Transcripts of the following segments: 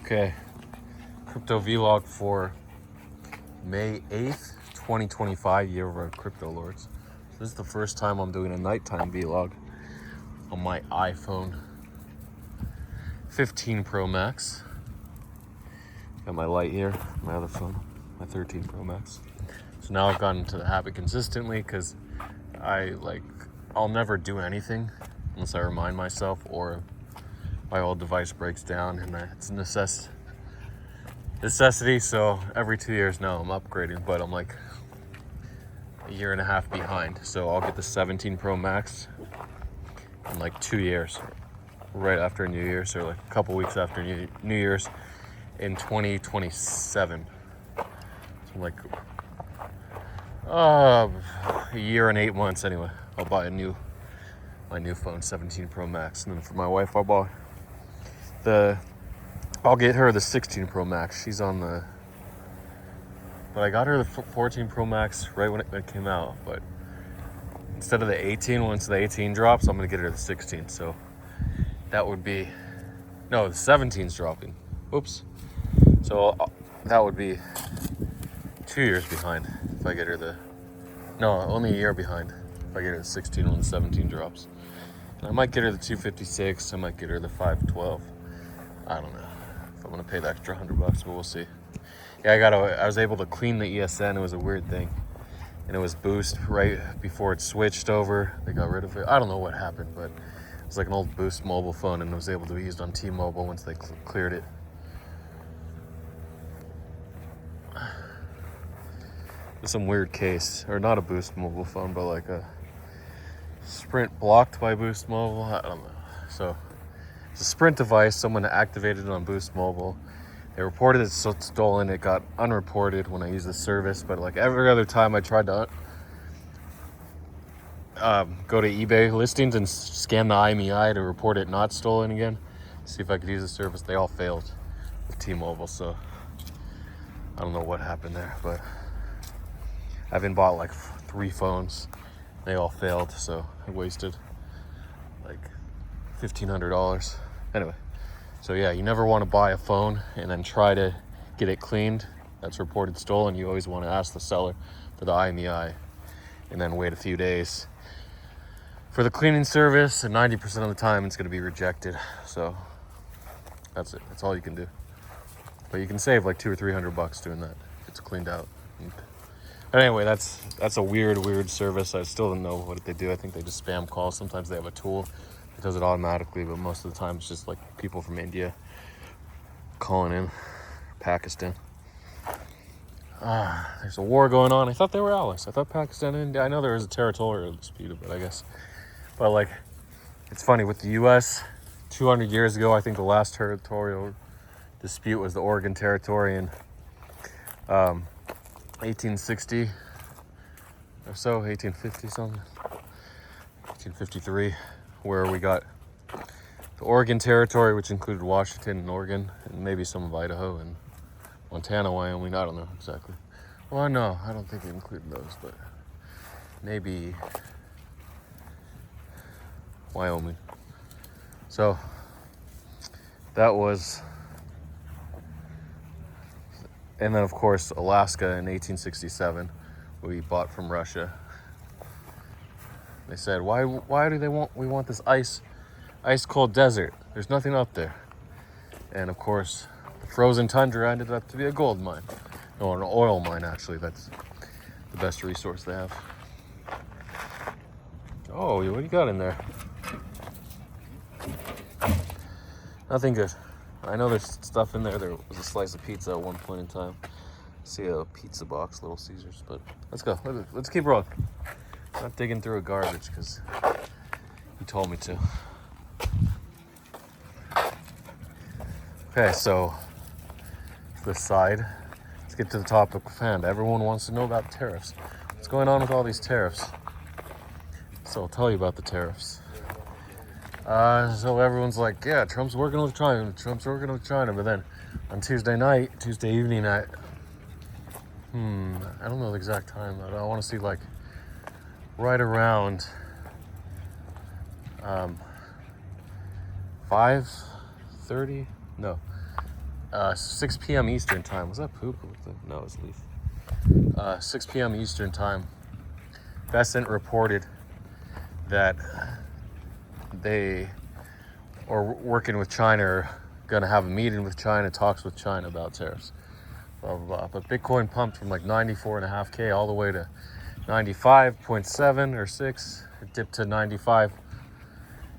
Okay, crypto vlog for May 8th, 2025, year of our crypto lords. This is the first time I'm doing a nighttime vlog on my iPhone 15 Pro Max. Got my light here, my other phone, my 13 Pro Max. So now I've gotten into the habit consistently because I'll never do anything unless I remind myself or my old device breaks down, and it's a necessity. So every 2 years now I'm upgrading, but I'm like a year and a half behind. So I'll get the 17 Pro Max in like 2 years, right after New Year's, or like a couple weeks after New Year's in 2027. So I'm like a year and 8 months anyway. I'll buy my new phone, 17 Pro Max, and then for my wife I'll get her the 16 Pro Max. She's on but I got her the 14 Pro Max right when it came out. But instead of the 18, once the 18 drops, I'm gonna get her the 16. So that would be, no, the 17's dropping. Oops. So that would be 2 years behind if I get her only a year behind if I get her the 16 when the 17 drops. And I might get her the 256. I might get her the 512. I don't know if I'm gonna pay the extra $100, but we'll see. Yeah, I was able to clean the ESN. It was a weird thing, and it was Boost right before it switched over. They got rid of it. I don't know what happened, but it was like an old Boost mobile phone, and it was able to be used on T-Mobile once they cleared it. It's some weird case, or not a Boost mobile phone, but like a Sprint blocked by Boost Mobile. I don't know. So it's a Sprint device. Someone activated it on Boost Mobile. They reported it stolen. It got unreported when I used the service, but like every other time I tried to go to eBay listings and scan the IMEI to report it not stolen again, see if I could use the service, they all failed with T-Mobile. So I don't know what happened there, but I've been bought like 3 phones. They all failed, so I wasted like $1,500. Anyway, so yeah, you never want to buy a phone and then try to get it cleaned that's reported stolen. You always want to ask the seller for the IMEI and then wait a few days for the cleaning service, and 90% of the time it's going to be rejected. So that's it. That's all you can do. But you can save like $200 or $300 doing that if it's cleaned out. But anyway, that's a weird service. I still don't know what they do. I think they just spam calls. Sometimes they have a tool that does it automatically, but most of the time it's just like people from India calling in, Pakistan. There's a war going on. I thought they were allies. I thought Pakistan and India, I know there was a territorial dispute, but I guess. But like, it's funny with the U.S. 200 years ago, I think the last territorial dispute was the Oregon Territory in 1860 or so, 1850 something, 1853, where we got the Oregon Territory, which included Washington and Oregon, and maybe some of Idaho and Montana, Wyoming. I don't know exactly. Well, no, I don't think it included those, but maybe Wyoming. So that was, and then of course Alaska in 1867 we bought from Russia. They said, why do we want this ice cold desert? There's nothing up there. And of course the frozen tundra ended up to be a gold mine. No, an oil mine actually. That's the best resource they have. Oh, what do you got in there? Nothing good. I know there's stuff in there. There was a slice of pizza at one point in time. See a pizza box, Little Caesars, but let's go. Let's keep rolling. Not digging through a garbage because he told me to. Okay, so this side. Let's get to the topic of hand. Everyone wants to know about tariffs. What's going on with all these tariffs? So I'll tell you about the tariffs. So everyone's like, yeah, Trump's working with China. But then on Tuesday evening at, I don't know the exact time, but I want to see like right around 5:30. No, 6 p.m. Eastern time. Was that poop? No, it was leaf. 6 p.m. Eastern time. Besant reported that they are working with China, or going to have a meeting with China, talks with China about tariffs. Blah, blah, blah. But Bitcoin pumped from like 94.5K all the way to 95.7 or 6. It dipped to 95K,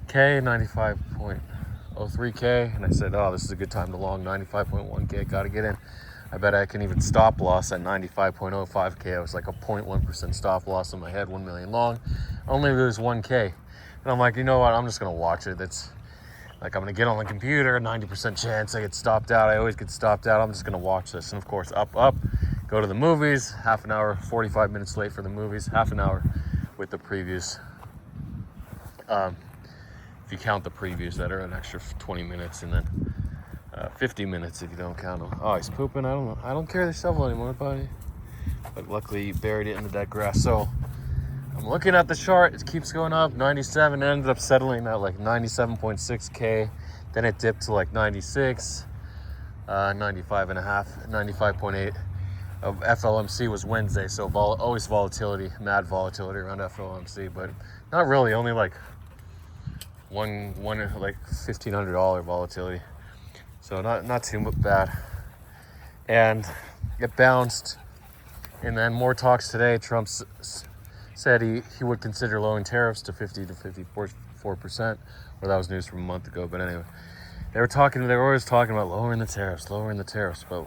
95.03K. And I said, oh, this is a good time to long 95.1K. Got to get in. I bet I can even stop loss at 95.05K. I was like a 0.1% stop loss in my head, 1 million long. Only lose 1K. And I'm like, you know what? I'm just going to watch it. That's like, I'm going to get on the computer, 90% chance I get stopped out. I always get stopped out. I'm just going to watch this. And of course, up, go to the movies, half an hour, 45 minutes late for the movies, half an hour with the previews. If you count the previews that are an extra 20 minutes, and then 50 minutes if you don't count them. Oh, he's pooping. I don't know. I don't carry the shovel anymore, buddy. But luckily, you buried it in the dead grass. So I'm looking at the chart. It keeps going up. 97 ended up settling at like 97.6K. Then it dipped to like 96, 95 and a half, 95.8. Of FLMC was Wednesday, so always volatility, mad volatility around FLMC, but not really. Only like one like $1,500 volatility. So not too bad. And it bounced. And then more talks today. Trump said he would consider lowering tariffs to 50 to 54%. Or that was news from a month ago. But anyway, they were always talking about lowering the tariffs. But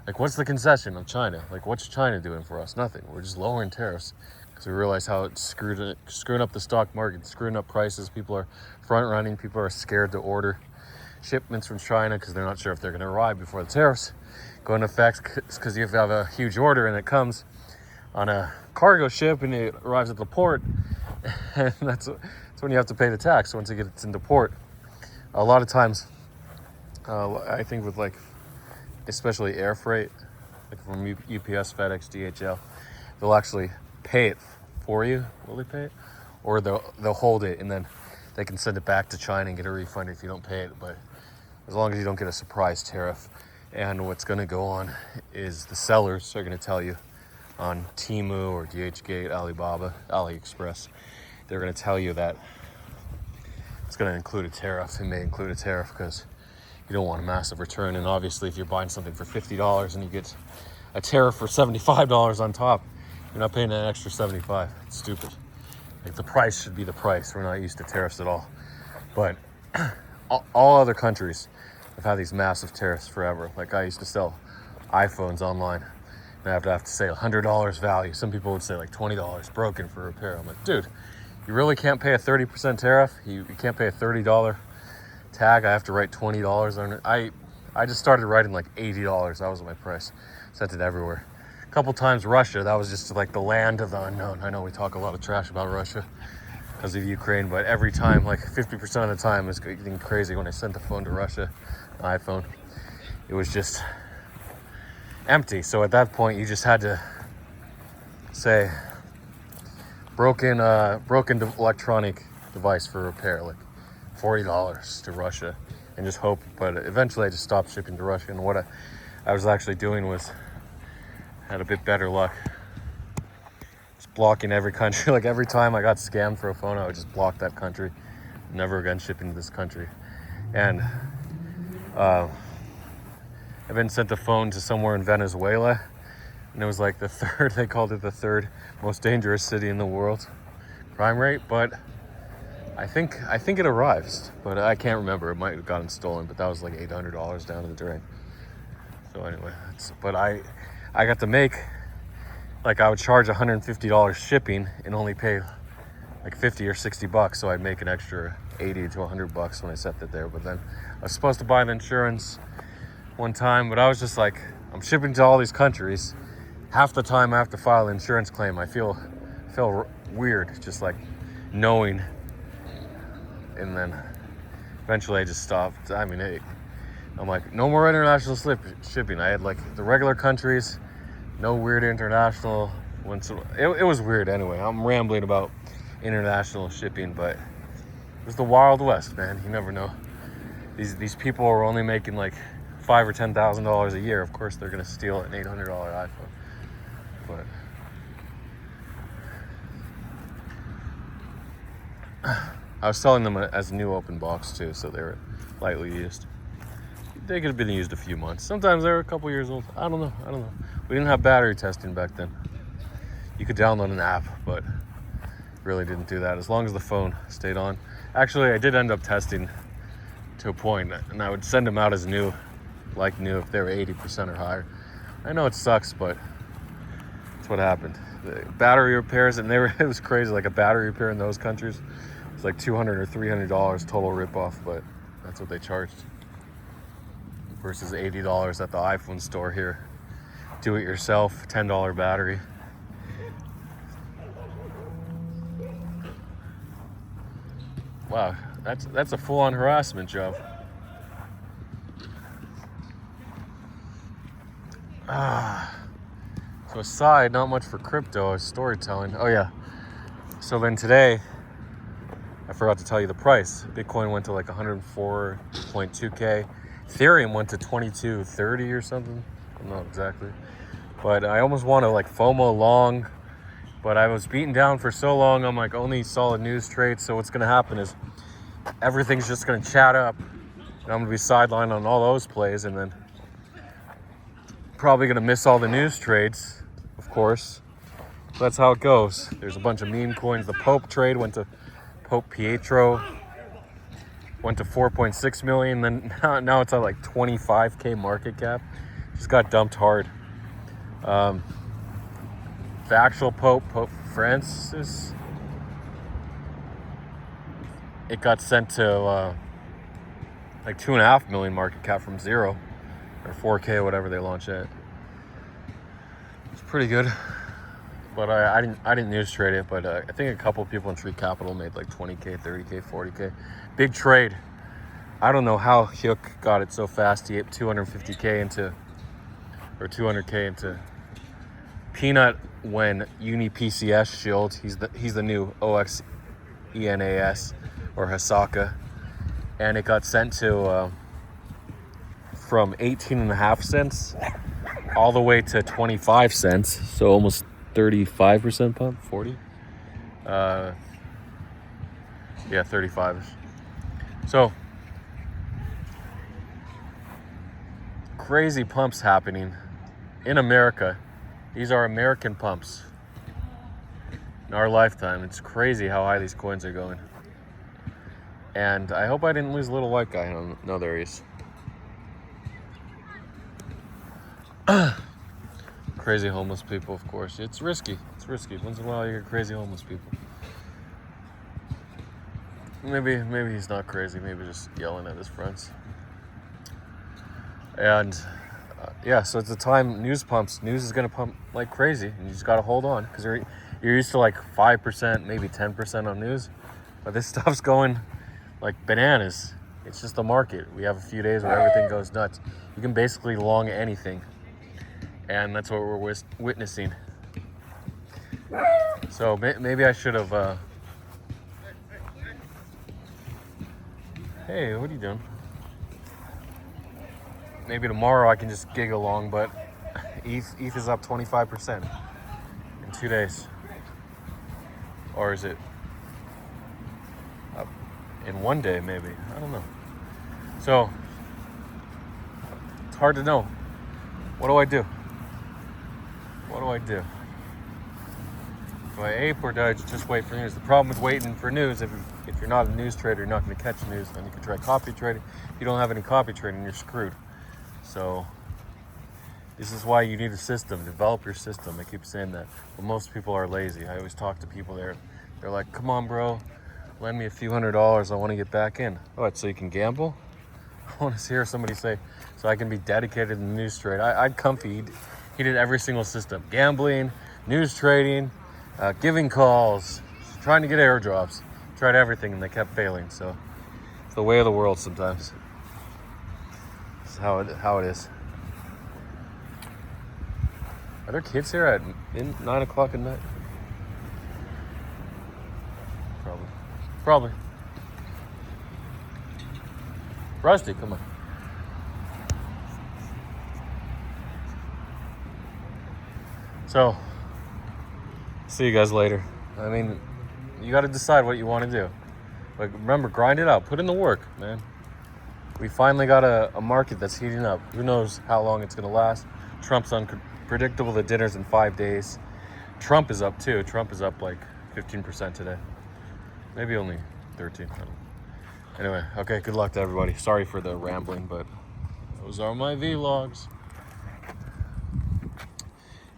like, what's the concession of China? Like, what's China doing for us? Nothing. We're just lowering tariffs because we realize how it's screwing up the stock market, screwing up prices. People are front running. People are scared to order shipments from China because they're not sure if they're going to arrive before the tariffs go into effect, because you have a huge order and it comes on a cargo ship and it arrives at the port, and that's when you have to pay the tax once it gets into port. A lot of times, I think with like, especially air freight, like from UPS, FedEx, DHL, they'll actually pay it for you. Will they pay it? Or they'll hold it and then they can send it back to China and get a refund if you don't pay it. But as long as you don't get a surprise tariff. And what's going to go on is the sellers are going to tell you on Temu or DHgate, Alibaba, AliExpress, they're going to tell you that it's going to include a tariff. It may include a tariff because you don't want a massive return. And obviously, if you're buying something for $50 and you get a tariff for $75 on top, you're not paying an extra $75. It's stupid. Like, the price should be the price. We're not used to tariffs at all. But all other countries have had these massive tariffs forever. Like, I used to sell iPhones online, and I have to say $100 value. Some people would say like $20 broken for repair. I'm like, dude, you really can't pay a 30% tariff? You can't pay a $30 tag? I have to write $20 on it. I just started writing like $80. That was my price. Sent it everywhere. A couple times Russia, that was just like the land of the unknown. I know we talk a lot of trash about Russia because of Ukraine, but every time, like 50% of the time, it's getting crazy. When I sent the phone to Russia, an iPhone, it was just empty. So at that point, you just had to say broken electronic device for repair, like $40 to Russia, and just hope. But eventually I just stopped shipping to Russia, and what I was actually doing was had a bit better luck, just blocking every country. Like, every time I got scammed for a phone, I would just block that country, never again shipping to this country. And I've been sent a phone to somewhere in Venezuela, and it was like they called it the third most dangerous city in the world, crime rate. But I think it arrives, but I can't remember. It might have gotten stolen, but that was like $800 down to the drain. So anyway, but I got to make, like, I would charge $150 shipping and only pay like $50 or $60, so I'd make an extra $80 to $100 when I sent it there. But then I was supposed to buy the insurance one time, but I was just like, I'm shipping to all these countries. Half the time I have to file an insurance claim. I feel weird, just like knowing. And then eventually I just stopped. I mean, I'm like, no more international shipping. I had like the regular countries, no weird international. It was weird anyway. I'm rambling about international shipping, but it was the Wild West, man. You never know. These people are only making like $5,000 or $10,000 a year, of course they're gonna steal an $800 iPhone. But I was selling them as a new open box too, so they were lightly used. They could have been used a few months. Sometimes they were a couple years old. I don't know. We didn't have battery testing back then. You could download an app, but really didn't do that as long as the phone stayed on. Actually, I did end up testing to a point, and I would send them out as new if they were 80% or higher. I know it sucks, but that's what happened. The battery repairs, and it was crazy. Like a battery repair in those countries was like $200 or $300 total ripoff, but that's what they charged. Versus $80 at the iPhone store here. Do it yourself, $10 battery. Wow, that's a full-on harassment job. So aside, not much for crypto, storytelling. Oh yeah. So then today, I forgot to tell you the price. Bitcoin went to like 104.2K. Ethereum went to 2230 or something. I don't know exactly. But I almost want to like FOMO long, but I was beaten down for so long. I'm like, only solid news trades. So what's going to happen is everything's just going to chat up, and I'm going to be sidelined on all those plays, and then probably going to miss all the news trades, of course. That's how it goes. There's a bunch of meme coins. The Pope trade went to Pope Pietro. Went to 4.6 million, then now it's at like 25K market cap. Just got dumped hard. The actual Pope Francis, it got sent to like 2.5 million market cap from 0 or 4K, whatever they launched at. It's pretty good, but I didn't news trade it. But I think a couple people in Tree Capital made like 20K, 30K, 40K. Big trade. I don't know how Hyuk got it so fast. He hit 250K into, or 200K into Peanut when Uni PCS shield. He's the new OXENAS or Hasaka, and it got sent to from 18.5 cents all the way to 25 cents. So almost 35% pump, 40. Yeah, 35. So crazy pumps happening in America. These are American pumps in our lifetime. It's crazy how high these coins are going. And I hope I didn't lose a little white guy. No, there he is. Crazy homeless people, of course. It's risky. Once in a while you get crazy homeless people. Maybe he's not crazy. Maybe just yelling at his friends. And yeah, so it's the time news pumps. News is gonna pump like crazy, and you just gotta hold on because you're used to like 5%, maybe 10% on news, but this stuff's going like bananas. It's just the market. We have a few days where everything goes nuts. You can basically long anything, and that's what we're witnessing. So maybe I should have. Hey, what are you doing? Maybe tomorrow I can just gig along, but ETH is up 25% in 2 days. Or is it up in 1 day maybe? I don't know. So it's hard to know. What do I do? Do I ape or do I just wait for news? The problem with waiting for news, if you're not a news trader, you're not going to catch news. Then you can try copy trading. If you don't have any copy trading, you're screwed. So this is why you need a system. Develop your system. I keep saying that. But most people are lazy. I always talk to people there. They're like, come on, bro. Lend me a few $100s. I want to get back in. All right, so you can gamble? I want to hear somebody say, so I can be dedicated in the news trade. I'd comfy. He did every single system. Gambling, news trading, giving calls, trying to get airdrops. Tried everything and they kept failing. So it's the way of the world sometimes. It's how it is. Are there kids here at 9 o'clock at night? Probably. Rusty, come on. So, see you guys later. I mean, you got to decide what you want to do. Like, remember, grind it out. Put in the work, man. We finally got a market that's heating up. Who knows how long it's going to last. Trump's unpredictable. The dinner's in 5 days. Trump is up, too. Trump is up like 15% today. Maybe only 13. I don't know. Anyway, okay, good luck to everybody. Sorry for the rambling, but those are my vlogs.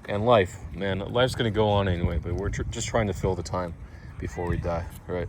And life, man. Life's going to go on anyway, but we're just trying to fill the time before we die, right?